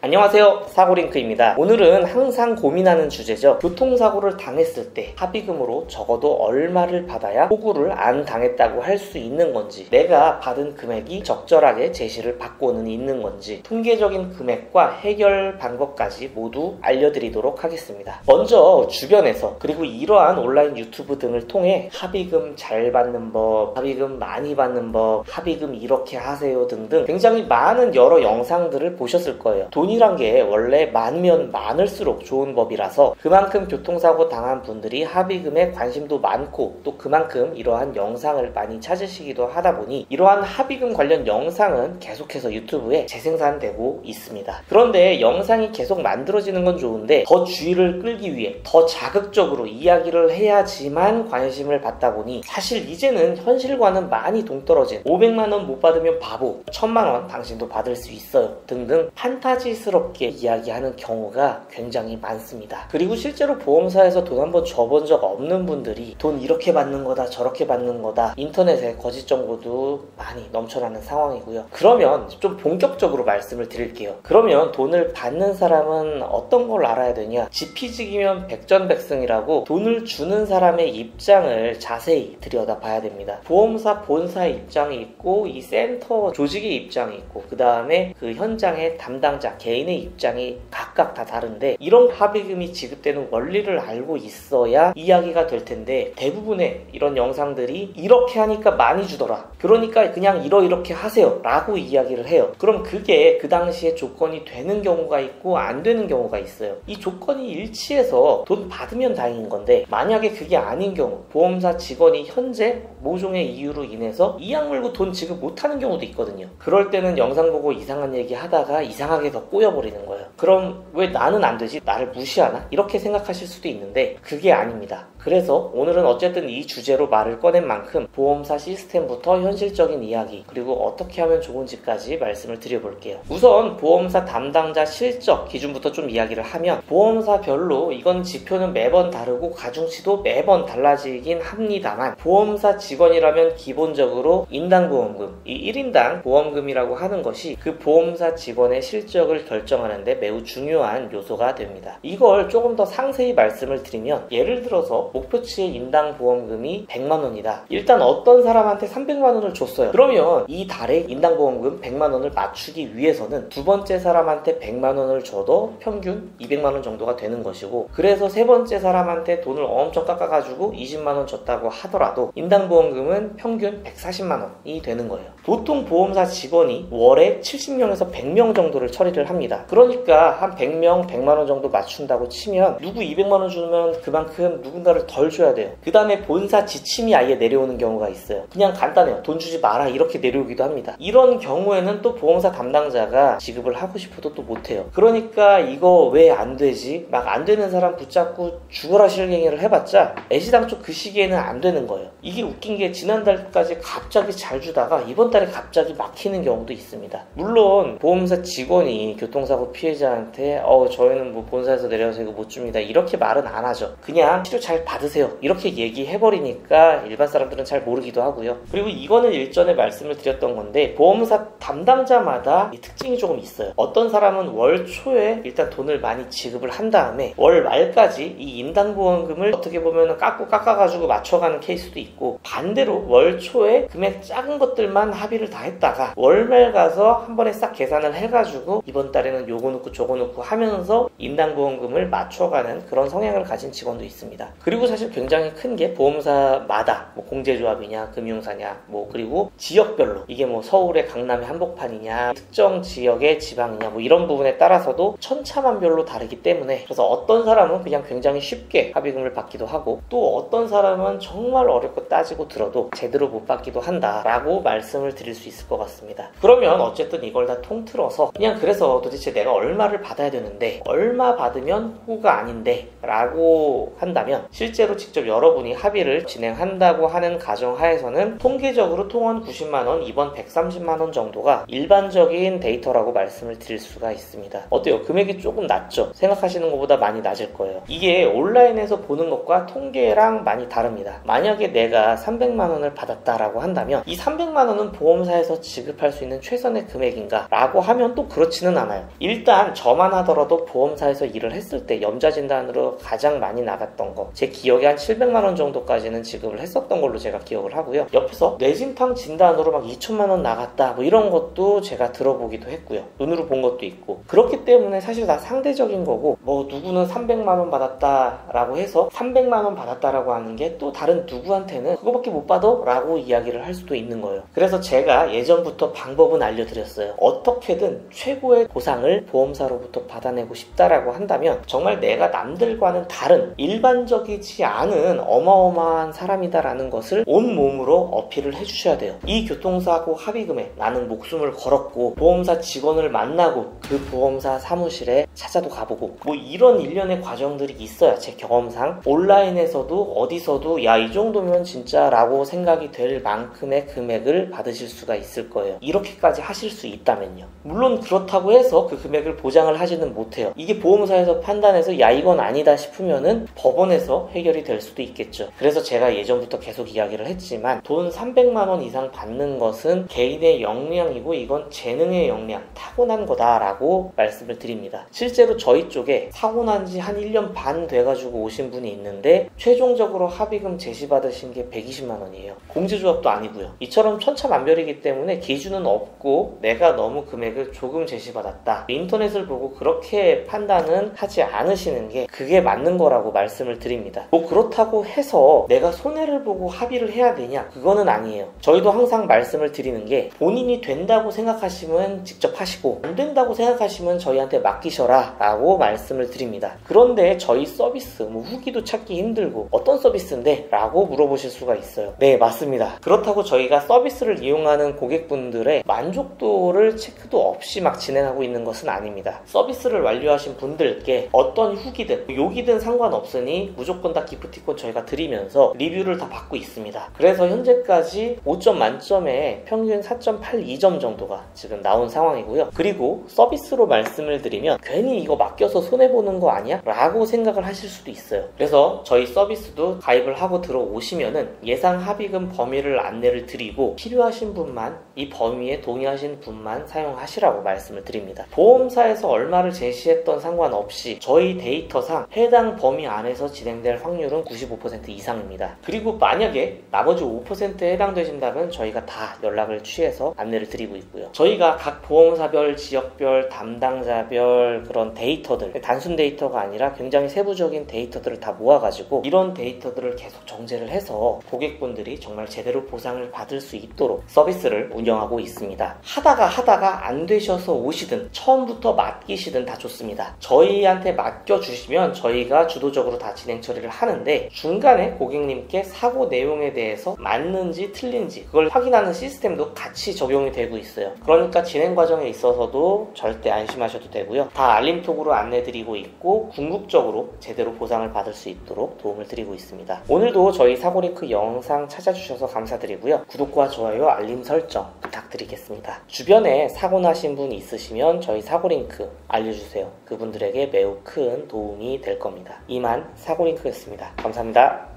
안녕하세요, 사고링크입니다. 오늘은 항상 고민하는 주제죠. 교통사고를 당했을 때 합의금으로 적어도 얼마를 받아야 호구를 안 당했다고 할 수 있는 건지, 내가 받은 금액이 적절하게 제시를 받고는 있는 건지, 통계적인 금액과 해결 방법까지 모두 알려드리도록 하겠습니다. 먼저 주변에서, 그리고 이러한 온라인 유튜브 등을 통해 합의금 잘 받는 법, 합의금 많이 받는 법, 합의금 이렇게 하세요 등등 굉장히 많은 여러 영상들을 보셨을 거예요. 돈이란 게 원래 많으면 많을수록 좋은 법이라서 그만큼 교통사고 당한 분들이 합의금에 관심도 많고 또 그만큼 이러한 영상을 많이 찾으시기도 하다 보니 이러한 합의금 관련 영상은 계속해서 유튜브에 재생산되고 있습니다. 그런데 영상이 계속 만들어지는 건 좋은데 더 주의를 끌기 위해 더 자극적으로 이야기를 해야지만 관심을 받다 보니 사실 이제는 현실과는 많이 동떨어진 500만원 못 받으면 바보, 1000만원 당신도 받을 수 있어요 등등 판타지스럽게 이야기하는 경우가 굉장히 많습니다. 그리고 실제로 보험사에서 돈 한번 줘본 적 없는 분들이 돈 이렇게 받는 거다 저렇게 받는 거다, 인터넷에 거짓 정보도 많이 넘쳐나는 상황이고요. 그러면 좀 본격적으로 말씀을 드릴게요. 그러면 돈을 받는 사람은 어떤 걸 알아야 되냐? 지피지기면 백전백승이라고 돈을 주는 사람의 입장을 자세히 들여다봐야 됩니다. 보험사 본사의 입장이 있고 이 센터 조직의 입장이 있고 그 다음에 그 현장의 담당자 개인의 입장이 각각 다 다른데, 이런 합의금이 지급되는 원리를 알고 있어야 이야기가 될 텐데 대부분의 이런 영상들이 이렇게 하니까 많이 주더라, 그러니까 그냥 이렇게 하세요 라고 이야기를 해요. 그럼 그게 그 당시에 조건이 되는 경우가 있고 안 되는 경우가 있어요. 이 조건이 일치해서 돈 받으면 다행인 건데 만약에 그게 아닌 경우, 보험사 직원이 현재 모종의 이유로 인해서 이 약 물고 돈 지급 못하는 경우도 있거든요. 그럴 때는 영상 보고 이상한 얘기 하다가 이상하게 더 꼬여버리는 거예요. 그럼 왜 나는 안 되지? 나를 무시하나? 이렇게 생각하실 수도 있는데 그게 아닙니다. 그래서 오늘은 어쨌든 이 주제로 말을 꺼낸 만큼 보험사 시스템부터 현실적인 이야기, 그리고 어떻게 하면 좋은지까지 말씀을 드려볼게요. 우선 보험사 담당자 실적 기준부터 좀 이야기를 하면, 보험사별로 이건 지표는 매번 다르고 가중치도 매번 달라지긴 합니다만, 보험사 직원이라면 기본적으로 인당보험금, 이 1인당 보험금이라고 하는 것이 그 보험사 직원의 실적을 결정하는데 매우 중요한 요소가 됩니다. 이걸 조금 더 상세히 말씀을 드리면, 예를 들어서 목표치의 인당 보험금이 100만원이다. 일단 어떤 사람한테 300만원을 줬어요. 그러면 이 달에 인당 보험금 100만원을 맞추기 위해서는 두 번째 사람한테 100만원을 줘도 평균 200만원 정도가 되는 것이고, 그래서 세 번째 사람한테 돈을 엄청 깎아가지고 20만원 줬다고 하더라도 인당 보험금은 평균 140만원이 되는 거예요. 보통 보험사 직원이 월에 70명에서 100명 정도를 처리를 합니다. 그러니까 한 100명 100만원 정도 맞춘다고 치면 누구 200만원 주면 그만큼 누군가를 덜 줘야 돼요. 그 다음에 본사 지침이 아예 내려오는 경우가 있어요. 그냥 간단해요. 돈 주지 마라 이렇게 내려오기도 합니다. 이런 경우에는 또 보험사 담당자가 지급을 하고 싶어도 또 못해요. 그러니까 이거 왜 안 되지? 막 안 되는 사람 붙잡고 죽어라 실갱이를 해봤자 애시당초 그 시기에는 안 되는 거예요. 이게 웃긴 게 지난달까지 갑자기 잘 주다가 이번 달에 갑자기 막히는 경우도 있습니다. 물론 보험사 직원이 교통사고 피해자한테 저희는 뭐 본사에서 내려서 이거 못 줍니다 이렇게 말은 안 하죠. 그냥 치료 잘 받으세요 이렇게 얘기해버리니까 일반 사람들은 잘 모르기도 하고요. 그리고 이거는 일전에 말씀을 드렸던 건데, 보험사 담당자마다 이 특징이 조금 있어요. 어떤 사람은 월 초에 일단 돈을 많이 지급을 한 다음에 월 말까지 이 인당보험금을 어떻게 보면 깎아가지고 맞춰가는 케이스도 있고, 반대로 월 초에 금액 작은 것들만 합의를 다 했다가 월말 가서 한 번에 싹 계산을 해가지고 이번 달에는 요거 넣고 저거 넣고 하면서 인당보험금을 맞춰가는 그런 성향을 가진 직원도 있습니다. 그리고 사실 굉장히 큰 게 보험사마다 뭐 공제조합이냐 금융사냐 뭐 그리고 지역별로 이게 뭐 서울의 강남의 한복판이냐 특정 지역의 지방이냐 뭐 이런 부분에 따라서도 천차만별로 다르기 때문에, 그래서 어떤 사람은 그냥 굉장히 쉽게 합의금을 받기도 하고 또 어떤 사람은 정말 어렵고 따지고 들어도 제대로 못 받기도 한다라고 말씀을 드릴 수 있을 것 같습니다. 그러면 어쨌든 이걸 다 통틀어서 그냥, 그래서 도대체 내가 얼마를 받아야 되는데 얼마 받으면 호구가 아닌데 라고 한다면, 실제로 직접 여러분이 합의를 진행한다고 하는 가정하에서는 통계적으로 통원 90만원, 입원 130만원 정도가 일반적인 데이터라고 말씀을 드릴 수가 있습니다. 어때요? 금액이 조금 낮죠? 생각하시는 것보다 많이 낮을 거예요. 이게 온라인에서 보는 것과 통계랑 많이 다릅니다. 만약에 내가 300만원을 받았다라고 한다면 이 300만원은 보험사에서 지급할 수 있는 최선의 금액인가? 라고 하면 또 그렇지는 않아요. 일단 저만 하더라도 보험사에서 일을 했을 때 염좌진단으로 가장 많이 나갔던 거, 제 기억에 한 700만원 정도까지는 지급을 했었던 걸로 제가 기억을 하고요. 옆에서 뇌진탕 진단으로 막 2천만원 나갔다 뭐 이런 것도 제가 들어보기도 했고요. 눈으로 본 것도 있고. 그렇기 때문에 사실 다 상대적인 거고, 뭐 누구는 300만원 받았다라고 해서 300만원 받았다라고 하는 게 또 다른 누구한테는 그거밖에 못 받아? 라고 이야기를 할 수도 있는 거예요. 그래서 제가 예전부터 방법은 알려드렸어요. 어떻게든 최고의 보상을 보험사로부터 받아내고 싶다라고 한다면 정말 내가 남들과는 다른 일반적이지 않은 어마어마한 사람이다라는 것을 온몸으로 어필을 해주셔야 돼요. 이 교통사고 합의금에 나는 목숨을 걸었고 보험사 직원을 만나고 그 보험사 사무실에 찾아도 가보고 뭐 이런 일련의 과정들이 있어야 제 경험상 온라인에서도 어디서도 야, 이 정도면 진짜 라고 생각이 될 만큼의 금액을 받으실 수가 있을 거예요. 이렇게까지 하실 수 있다면요. 물론 그렇다고 해서 그 금액을 보장을 하지는 못해요. 이게 보험사에서 판단해서 야, 이건 아니다 싶으면은 법원에서 해결이 될 수도 있겠죠. 그래서 제가 예전부터 계속 이야기를 했지만 돈 300만원 이상 받는 것은 개인의 역량이고 이건 재능의 역량, 타고난 거다라고 말씀을 드립니다. 실제로 저희 쪽에 사고 난 지 한 1년 반 돼가지고 오신 분이 있는데 최종적으로 합의금 제시받으신 게 120만원이에요. 공제조합도 아니고요. 이처럼 천차만별이기 때문에 기준은 없고 내가 너무 금액을 조금 제시받았다, 인터넷을 보고 그렇게 판단은 하지 않으시는 게 그게 맞는 거라고 말씀을 드립니다. 뭐 그렇다고 해서 내가 손해를 보고 합의를 해야 되냐? 그거는 아니에요. 저희도 항상 말씀을 드리는 게 본인이 된다고 생각하시면 직접 하시고 안 된다고 생각하시면 저희한테 맡기셔라 라고 말씀을 드립니다. 그런데 저희 서비스 뭐 후기도 찾기 힘들고 어떤 서비스인데? 라고 물어보실 수가 있어요. 네, 맞습니다. 그렇다고 저희가 서비스를 이용하는 고객분들의 만족도를 체크도 없이 막 진행하고 있는 것은 아닙니다. 서비스를 완료하신 분들께 어떤 후기든 욕이든 상관없으니 무조건 다 기프티콘 저희가 드리면서 리뷰를 다 받고 있습니다. 그래서 현재까지 5점 만점에 평균 4.82점 정도가 지금 나온 상황이고요. 그리고 서비스로 말씀을 드리면 괜히 이거 맡겨서 손해보는 거 아니야? 라고 생각을 하실 수도 있어요. 그래서 저희 서비스도 가입을 하고 들어오시면은 예상 합의금 범위를 안내를 드리고 필요하신 분만, 이 범위에 동의하신 분만 사용하시라고 말씀을 드립니다. 보험사에서 얼마를 제시했던 상관없이 저희 데이터상 해당 범위 안에서 진행될 확률은 95% 이상입니다. 그리고 만약에 나머지 5%에 해당되신다면 저희가 다 연락을 취해서 안내를 드리고 있고요. 저희가 각 보험사별, 지역별, 담당자별 그런 데이터들, 단순 데이터가 아니라 굉장히 세부적인 데이터들을 다 모아가지고 이런 데이터들을 계속 정제를 해서 고객분들이 정말 제대로 보상을 받을 수 있도록 서비스를 운영하고 있습니다. 하다가 안 되셔서 오시든 처음부터 맡기시든 다 좋습니다. 저희한테 맡겨주시면 저희가 주도적으로 다 진행 처리를 하는데 중간에 고객님께 사고 내용에 대해서 맞는지 틀린지 그걸 확인하는 시스템도 같이 적용이 되고 있어요. 그러니까 진행 과정에 있어서도 절대 안심하셔도 되고요. 다 알림톡으로 안내드리고 있고 궁극적으로 제대로 보상을 받을 수 있도록 도움을 드리고 있습니다. 오늘도 저희 사고링크 영상 찾아주셔서 감사드리고요. 구독과 좋아요, 알림 설정 부탁드리겠습니다. 주변에 사고 나신 분 있으시면 저희 사고링크 알려주세요. 그분들에게 매우 큰 도움이 될 겁니다. 이만 사고링크였습니다. 감사합니다.